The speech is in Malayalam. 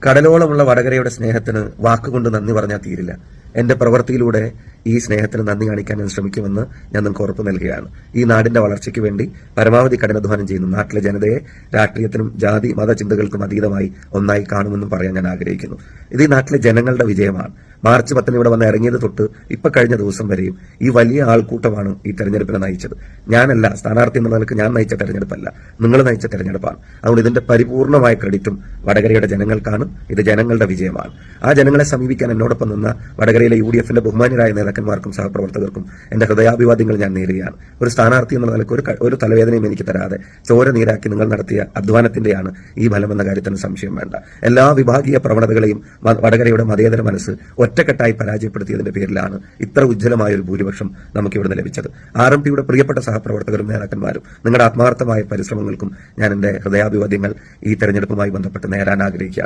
കടലോളമുള്ള വടകരയുടെ സ്നേഹത്തിന് വാക്കുകൊണ്ട് നന്ദി പറഞ്ഞാൽ തീരില്ല. എന്റെ പ്രവൃത്തിയിലൂടെ ഈ സ്നേഹത്തിന് നന്ദി കാണിക്കാൻ ഞാൻ ശ്രമിക്കുമെന്ന് ഞാൻ നിങ്ങൾക്ക് ഉറപ്പ് നൽകുകയാണ്. ഈ നാടിന്റെ വളർച്ചയ്ക്ക് വേണ്ടി പരമാവധി കഠിനാധ്വാനം ചെയ്യുന്നു നാട്ടിലെ ജനതയെ രാഷ്ട്രീയത്തിനും ജാതി മതചിന്തകൾക്കും അതീതമായി ഒന്നായി കാണുമെന്നും പറയാൻ ഞാൻ ആഗ്രഹിക്കുന്നു. ഇത് ഈ നാട്ടിലെ ജനങ്ങളുടെ വിജയമാണ്. മാർച്ച് 10 ഇവിടെ വന്ന് ഇറങ്ങിയത് തൊട്ട് ഇപ്പൊ കഴിഞ്ഞ ദിവസം വരെയും ഈ വലിയ ആൾക്കൂട്ടമാണ് ഈ തെരഞ്ഞെടുപ്പിനെ നയിച്ചത്. ഞാനല്ല സ്ഥാനാർത്ഥി എന്ന നിലക്ക് ഞാൻ നയിച്ച തെരഞ്ഞെടുപ്പല്ല, നിങ്ങൾ നയിച്ച തെരഞ്ഞെടുപ്പാണ്. അതുകൊണ്ട് ഇതിന്റെ പരിപൂർണമായ ക്രെഡിറ്റും വടകരയുടെ ജനങ്ങൾക്കാണ്. ഇത് ജനങ്ങളുടെ വിജയമാണ്. ആ ജനങ്ങളെ സമീപിക്കാൻ എന്നോടൊപ്പം നിന്ന വടകരയിലെ UDFന്റെ ബഹുമാന്യരായ നേതാക്കന്മാർക്കും സഹപ്രവർത്തകർക്കും എന്റെ ഹൃദയാഭിവാദ്യങ്ങൾ ഞാൻ നേരുകയാണ്. ഒരു സ്ഥാനാർത്ഥി എന്ന നിലക്ക് ഒരു തലവേദനയും എനിക്ക് തരാതെ ചോര നീരാക്കി നിങ്ങൾ നടത്തിയ അധ്വാനത്തിന്റെയാണ് ഈ ഫലമെന്ന കാര്യത്തിന് സംശയം വേണ്ട. എല്ലാ വിഭാഗീയ പ്രവണതകളെയും വടകരയുടെ മതേതര മനസ്സ് ഒറ്റക്കെട്ടായി പരാജയപ്പെടുത്തിയതിന്റെ പേരിലാണ് ഇത്ര ഉജ്ജ്വലമായ ഒരു ഭൂരിപക്ഷം നമുക്ക് ഇവിടുന്ന് ലഭിച്ചത്. RMPയുടെ പ്രിയപ്പെട്ട സഹപ്രവർത്തകരും നേതാക്കന്മാരും നിങ്ങളുടെ ആത്മാർത്ഥമായ പരിശ്രമങ്ങൾക്കും ഞാൻ എന്റെ ഹൃദയാഭിവാദ്യങ്ങൾ ഈ തെരഞ്ഞെടുപ്പുമായി ബന്ധപ്പെട്ട് നേരാൻ ആഗ്രഹിക്കുകയാണ്.